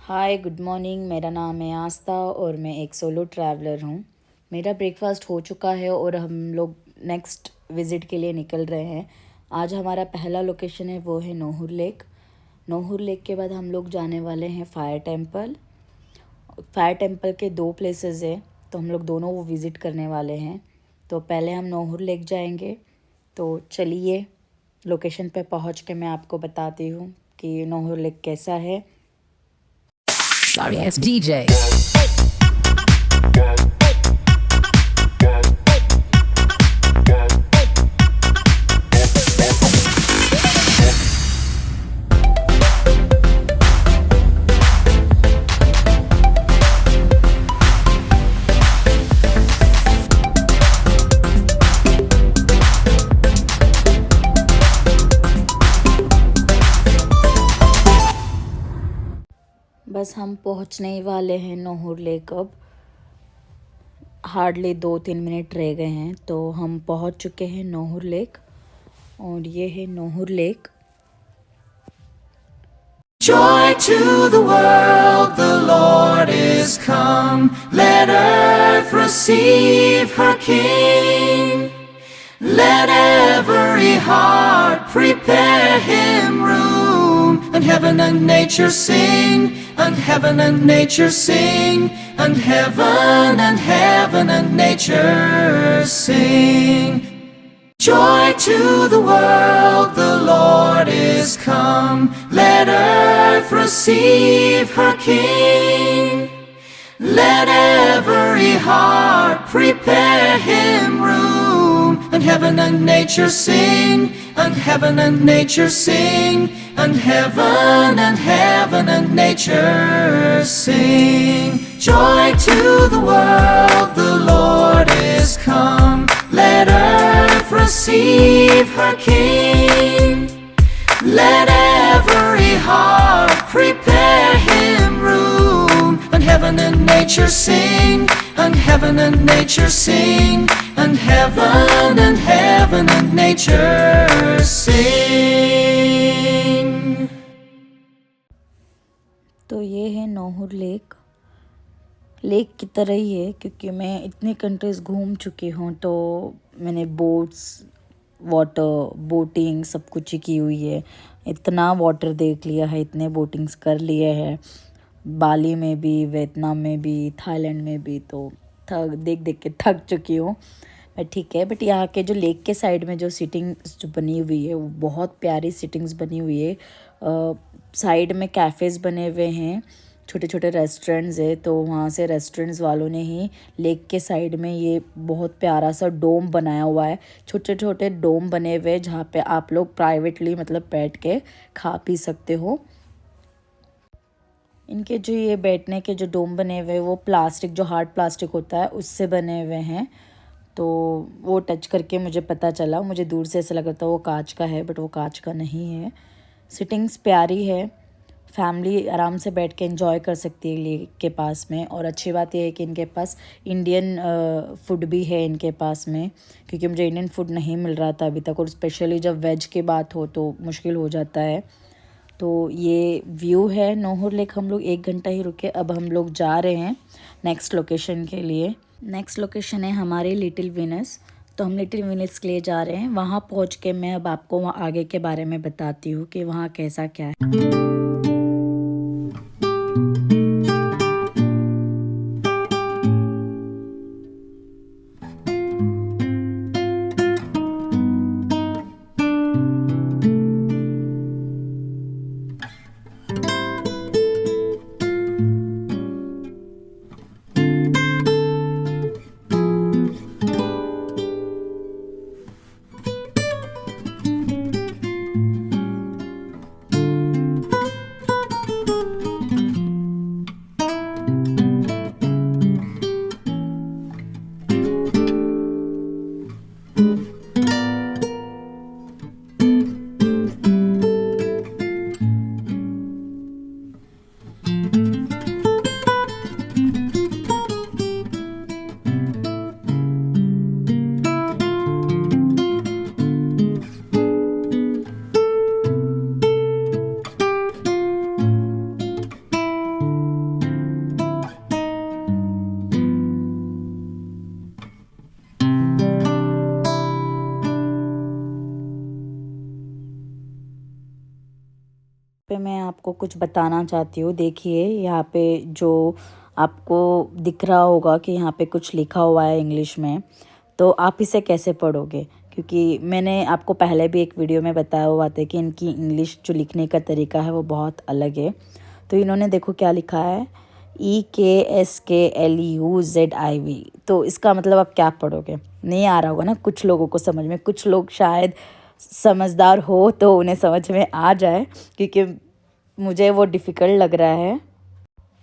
Hi good morning. मेरा नाम है आस्था और मैं एक सोलो ट्रैवलर हूँ। मेरा ब्रेकफास्ट हो चुका है और हम लोग नेक्स्ट विज़िट के लिए निकल रहे हैं। आज हमारा पहला लोकेशन है वो है नोहुर लेक। नोहुर लेक के बाद हम लोग जाने वाले हैं फायर टेंपल। फायर टेंपल के दो प्लेसेस है तो हम लोग दोनों वो विज़िट करने वाले हैं। तो पहले हम नोहुर लेक जाएंगे। तो चलिए लोकेशन पे पहुँच के मैं आपको बताती हूँ कि नोहुर लेक कैसा है। Sorry ass DJ. बस हम पहुंचने ही वाले हैं नोहुर लेक। अब हार्डली 2-3 मिनट रह गए हैं तो हम पहुंच चुके हैं नोहुर लेक और ये है नोहुर lake. Joy to the world, the Lord is come. Let earth receive her King. Let every heart prepare him room. And heaven and nature sing, and heaven and nature sing, and heaven and nature sing. Joy to the world, the Lord is come. Let earth receive her King. Let every heart prepare him room. And heaven and nature sing, and heaven and nature sing, and heaven and nature sing. Joy to the world, the Lord is come. Let earth receive her King. Let every heart prepare him room. And heaven and nature sing, and heaven and nature sing, and heaven and nature sing. तो ये है नोहुर lake. Lake की तरह ही है क्योंकि मैं इतनी countries घूम चुकी हूँ तो मैंने बोट्स वाटर बोटिंग सब कुछ ही की हुई है। इतना वाटर देख लिया है, इतने बोटिंग्स कर लिए हैं बाली में भी, वियतनाम में भी, थाईलैंड में भी। तो देख देख के थक चुकी हूँ मैं। ठीक है, बट यहाँ के जो लेक के साइड में जो सिटिंग्स जो बनी हुई है वो बहुत प्यारी सिटिंग्स बनी हुई है। साइड में कैफ़ेज़ बने हुए हैं, छोटे छोटे रेस्टोरेंट्स है। तो वहाँ से रेस्टोरेंट्स वालों ने ही लेक के साइड में ये बहुत प्यारा सा डोम बनाया हुआ है। छोटे छोटे डोम बने हुए हैं जहाँ पे आप लोग प्राइवेटली मतलब बैठ के खा पी सकते हो। इनके जो ये बैठने के जो डोम बने हुए हैं वो प्लास्टिक, जो हार्ड प्लास्टिक होता है उससे बने हुए हैं। तो वो टच करके मुझे पता चला, मुझे दूर से ऐसा लग रहा था वो कांच का है बट वो कांच का नहीं है। सिटिंग्स प्यारी है, फैमिली आराम से बैठ के एंजॉय कर सकती है लेक के पास में। और अच्छी बात यह है कि इनके पास इंडियन फूड भी है इनके पास में, क्योंकि मुझे इंडियन फूड नहीं मिल रहा था अभी तक, और स्पेशली जब वेज की बात हो तो मुश्किल हो जाता है। तो ये व्यू है नोहुर लेक। हम लोग 1 घंटा ही रुके, अब हम लोग जा रहे हैं नेक्स्ट लोकेशन के लिए। नेक्स्ट लोकेशन है हमारी लिटिल विनस। तो हम लिटिल विनस के लिए जा रहे हैं। वहाँ पहुँच के मैं अब आपको वहाँ आगे के बारे में बताती हूँ कि वहाँ कैसा क्या है। आपको कुछ बताना चाहती हूँ। देखिए यहाँ पे जो आपको दिख रहा होगा कि यहाँ पे कुछ लिखा हुआ है इंग्लिश में, तो आप इसे कैसे पढ़ोगे, क्योंकि मैंने आपको पहले भी एक वीडियो में बताया हुआ था कि इनकी इंग्लिश जो लिखने का तरीका है वो बहुत अलग है। तो इन्होंने देखो क्या लिखा है, EKSKLUZIV। तो इसका मतलब आप क्या पढ़ोगे, नहीं आ रहा होगा ना कुछ लोगों को समझ में। कुछ लोग शायद समझदार हो तो उन्हें समझ में आ जाए, क्योंकि मुझे वो डिफ़िकल्ट लग रहा है।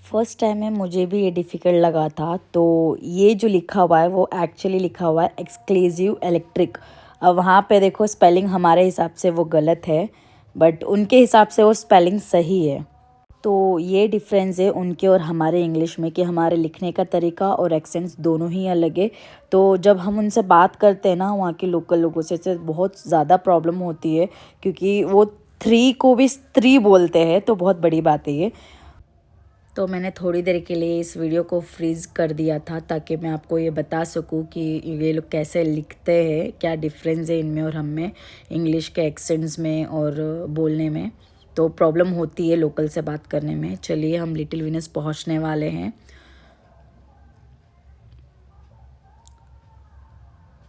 फर्स्ट टाइम में मुझे भी ये डिफ़िकल्ट लगा था। तो ये जो लिखा हुआ है वो एक्चुअली लिखा हुआ है एक्सक्लूसिव इलेक्ट्रिक। अब वहाँ पे देखो स्पेलिंग हमारे हिसाब से वो गलत है, बट उनके हिसाब से वो स्पेलिंग सही है। तो ये डिफरेंस है उनके और हमारे इंग्लिश में कि हमारे लिखने का तरीका और एक्सेंट्स दोनों ही अलग है। तो जब हम उनसे बात करते हैं ना वहाँ के लोकल लोगों से बहुत ज़्यादा प्रॉब्लम होती है, क्योंकि वो 3 को भी स्त्री बोलते हैं, तो बहुत बड़ी बात है ये। तो मैंने थोड़ी देर के लिए इस वीडियो को फ्रीज़ कर दिया था ताकि मैं आपको ये बता सकूं कि ये लोग कैसे लिखते हैं, क्या डिफरेंस है इनमें और हम में, इंग्लिश के एक्सेंट्स में और बोलने में। तो प्रॉब्लम होती है लोकल से बात करने में। चलिए हम लिटिल वीनस पहुंचने वाले हैं।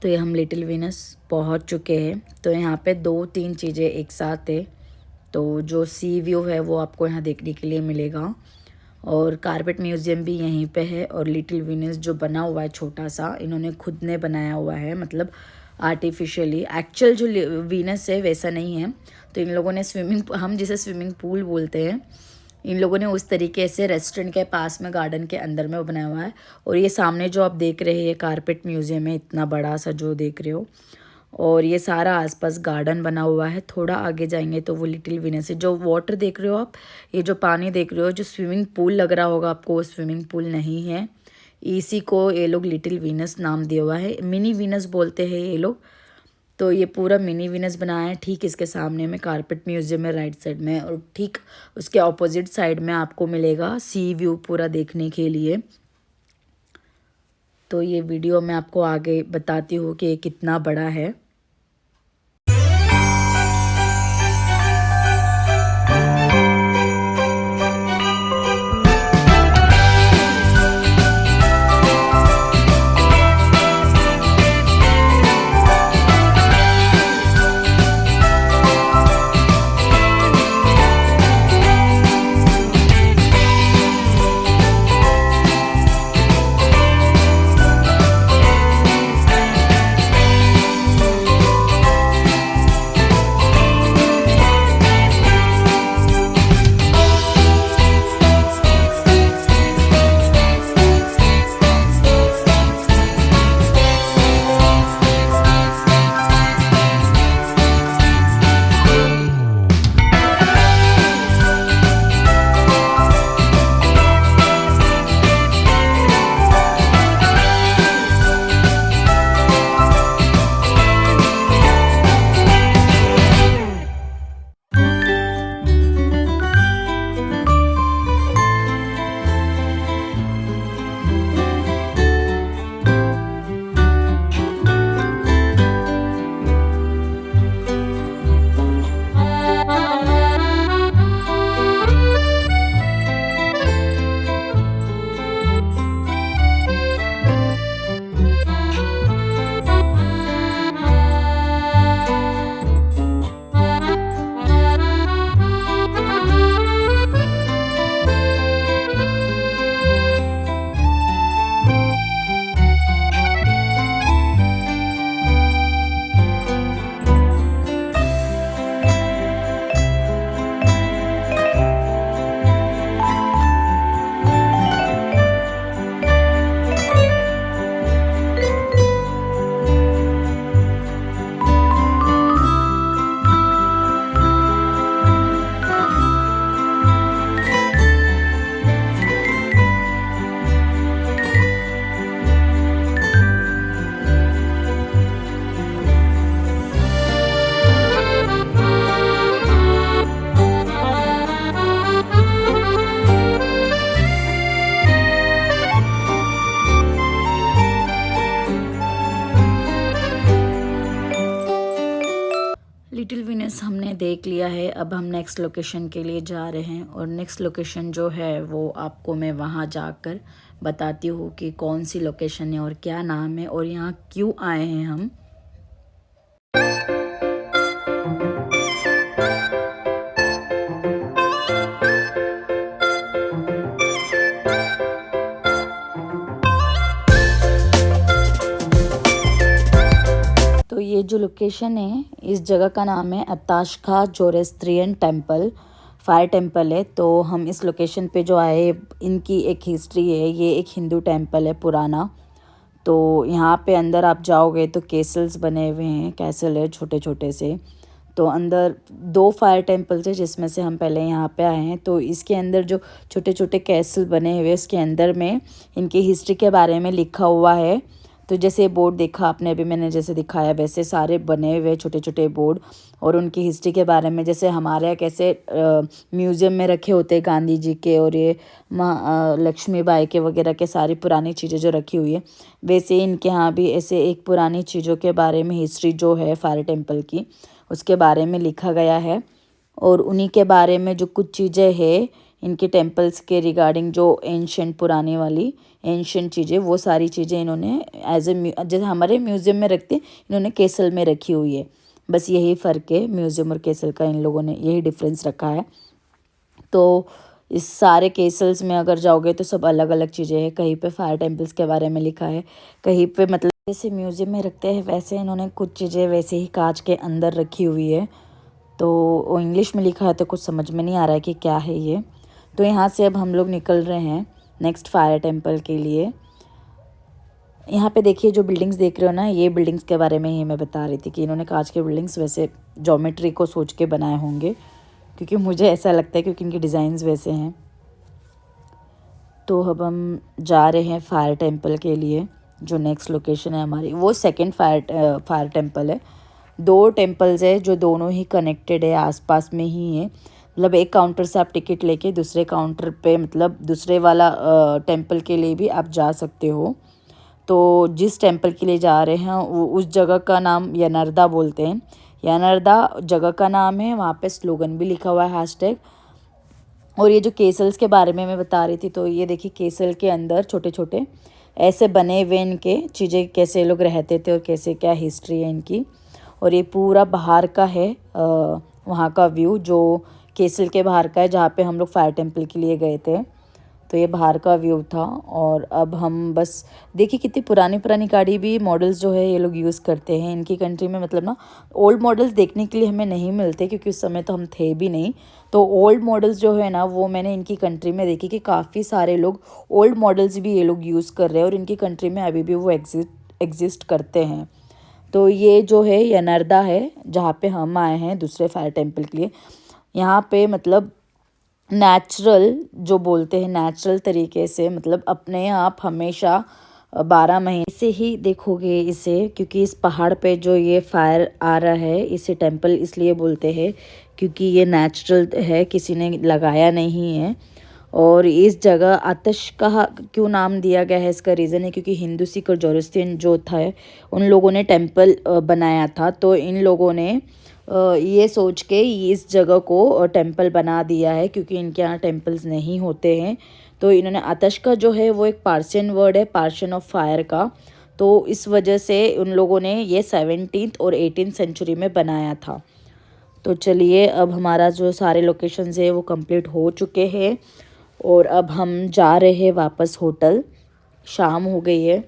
तो ये हम लिटिल वीनस पहुंच चुके हैं। तो यहाँ पे 2-3 चीज़ें एक साथ है। तो जो सी व्यू है वो आपको यहाँ देखने के लिए मिलेगा, और कारपेट म्यूज़ियम भी यहीं पे है। और लिटिल वीनस जो बना हुआ है छोटा सा, इन्होंने खुद ने बनाया हुआ है, मतलब आर्टिफिशियली। एक्चुअल जो वीनस है वैसा नहीं है। तो इन लोगों ने हम जिसे स्विमिंग पूल बोलते हैं, इन लोगों ने उस तरीके से रेस्टोरेंट के पास में गार्डन के अंदर में वो बनाया हुआ है। और ये सामने जो आप देख रहे हैं ये कारपेट म्यूज़ियम है, इतना बड़ा सा जो देख रहे हो। और ये सारा आसपास गार्डन बना हुआ है। थोड़ा आगे जाएंगे तो वो लिटिल वीनस है। जो वाटर देख रहे हो आप, ये जो पानी देख रहे हो, जो स्विमिंग पूल लग रहा होगा आपको, वो स्विमिंग पूल नहीं है। इसी को ये लोग लिटिल वीनस नाम दिया हुआ है, मिनी वीनस बोलते हैं ये लोग। तो ये पूरा मिनी वीनस बनाया है। ठीक इसके सामने में कारपेट म्यूज़ियम है राइट साइड में, और ठीक उसके ऑपोजिट साइड में आपको मिलेगा सी व्यू पूरा देखने के लिए। तो ये वीडियो मैं आपको आगे बताती हूँ कि ये कितना बड़ा है। देख लिया है, अब हम नेक्स्ट लोकेशन के लिए जा रहे हैं। और नेक्स्ट लोकेशन जो है वो आपको मैं वहाँ जाकर बताती हूँ कि कौन सी लोकेशन है और क्या नाम है और यहाँ क्यों आए हैं हम। तो ये जो लोकेशन है, इस जगह का नाम है अताशका जोरोस्ट्रियन टेम्पल, फायर टेम्पल है। तो हम इस लोकेशन पे जो आए, इनकी एक हिस्ट्री है। ये एक हिंदू टेम्पल है पुराना। तो यहाँ पे अंदर आप जाओगे तो कैसल्स बने हुए हैं, कैसल है छोटे छोटे से। तो अंदर 2 फायर टेम्पल्स है जिसमें से हम पहले यहाँ पे आए हैं। तो इसके अंदर जो छोटे छोटे कैसल बने हुए, इसके अंदर में इनकी हिस्ट्री के बारे में लिखा हुआ है। तो जैसे बोर्ड देखा आपने अभी, मैंने जैसे दिखाया वैसे सारे बने हुए छोटे छोटे बोर्ड और उनकी हिस्ट्री के बारे में, जैसे हमारे यहाँ कैसे म्यूज़ियम में रखे होते हैं गांधी जी के और ये लक्ष्मीबाई के वगैरह के सारी पुरानी चीज़ें जो रखी हुई है, वैसे ही इनके यहाँ भी ऐसे एक पुरानी चीज़ों के बारे में हिस्ट्री जो है फायर टेम्पल की, उसके बारे में लिखा गया है। और उन्हीं के बारे में जो कुछ चीज़ें हैं इनके टेम्पल्स के रिगार्डिंग, जो एंशंट पुरानी वाली एंशंट चीज़ें, वो सारी चीज़ें इन्होंने एज ए जैसे हमारे म्यूज़ियम में रखते, इन्होंने कैसल में रखी हुई है। बस यही फ़र्क है म्यूज़ियम और कैसल का, इन लोगों ने यही डिफरेंस रखा है। तो इस सारे कैसल्स में अगर जाओगे तो सब अलग अलग चीज़ें हैं। कहीं पे फायर टेम्पल्स के बारे में लिखा है, कहीं पे मतलब जैसे म्यूज़ियम में रखते हैं वैसे इन्होंने कुछ चीज़ें वैसे ही कांच के अंदर रखी हुई है। तो वो इंग्लिश में लिखा है तो कुछ समझ में नहीं आ रहा है कि क्या है ये। तो यहाँ से अब हम लोग निकल रहे हैं नेक्स्ट फायर टेम्पल के लिए। यहाँ पे देखिए जो बिल्डिंग्स देख रहे हो ना, ये बिल्डिंग्स के बारे में ही मैं बता रही थी कि इन्होंने कांच के बिल्डिंग्स वैसे ज्योमेट्री को सोच के बनाए होंगे, क्योंकि मुझे ऐसा लगता है क्योंकि इनके डिज़ाइंस वैसे हैं। तो अब हम जा रहे हैं फायर टेम्पल के लिए। जो नेक्स्ट लोकेशन है हमारी वो सेकंड फायर टेम्पल है। 2 टेम्पल्स है जो दोनों ही कनेक्टेड है, आसपास में ही है। मतलब एक काउंटर से आप टिकट लेके दूसरे काउंटर पे, मतलब दूसरे वाला टेम्पल के लिए भी आप जा सकते हो। तो जिस टेम्पल के लिए जा रहे हैं उस जगह का नाम यनरदा बोलते हैं। यनरदा जगह का नाम है, वहाँ पे स्लोगन भी लिखा हुआ है हैशटैग। और ये जो केसल्स के बारे में मैं बता रही थी, तो ये देखिए केसल के अंदर छोटे छोटे ऐसे बने हुए इनके चीज़ें, कैसे लोग रहते थे और कैसे क्या हिस्ट्री है इनकी। और ये पूरा बाहर का है वहाँ का व्यू, जो केसल के बाहर का है जहाँ पे हम लोग फायर टेम्पल के लिए गए थे। तो ये बाहर का व्यू था। और अब हम बस देखिए कितनी पुरानी पुरानी गाड़ी भी मॉडल्स जो है ये लोग यूज़ करते हैं इनकी कंट्री में। मतलब ना ओल्ड मॉडल्स देखने के लिए हमें नहीं मिलते क्योंकि उस समय तो हम थे भी नहीं। तो ओल्ड मॉडल्स जो है ना वो मैंने इनकी कंट्री में देखी कि काफ़ी सारे लोग ओल्ड मॉडल्स भी ये लोग यूज़ कर रहे हैं और इनकी कंट्री में अभी भी वो एग्जिस्ट करते हैं। तो ये जो है यनरदा है जहाँ पे हम आए हैं दूसरे फायर टेम्पल के लिए। यहाँ पे मतलब नेचुरल जो बोलते हैं, नेचुरल तरीके से, मतलब अपने आप हमेशा 12 महीने से ही देखोगे इसे, क्योंकि इस पहाड़ पे जो ये फायर आ रहा है इसे टेम्पल इसलिए बोलते हैं क्योंकि ये नेचुरल है, किसी ने लगाया नहीं है। और इस जगह आतिश का क्यों नाम दिया गया है, इसका रीज़न है क्योंकि हिंदू सिख और जोरोस्ट्रियन जो था उन लोगों ने टेम्पल बनाया था। तो इन लोगों ने ये सोच के इस जगह को टेम्पल बना दिया है, क्योंकि इनके यहाँ टेम्पल्स नहीं होते हैं। तो इन्होंने आतिश का जो है वो एक पार्शियन वर्ड है, पार्शियन ऑफ फायर का। तो इस वजह से उन लोगों ने ये 17th और 18th सेंचुरी में बनाया था। तो चलिए अब हमारा जो सारे लोकेशंस है वो कंप्लीट हो चुके हैं और अब हम जा रहे हैं वापस होटल। शाम हो गई है,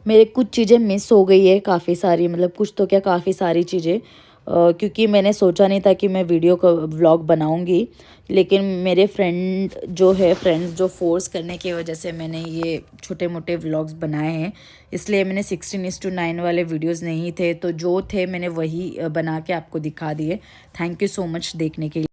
मेरे कुछ चीज़ें मिस हो गई है काफ़ी सारी, मतलब कुछ तो क्या काफ़ी सारी चीज़ें, क्योंकि मैंने सोचा नहीं था कि मैं वीडियो का व्लॉग बनाऊंगी। लेकिन मेरे फ्रेंड्स जो फोर्स करने की वजह से मैंने ये छोटे मोटे व्लॉग्स बनाए हैं। इसलिए मैंने 16:9 वाले वीडियोस नहीं थे, तो जो थे मैंने वही बना के आपको दिखा दिए। थैंक यू सो मच देखने के लिए।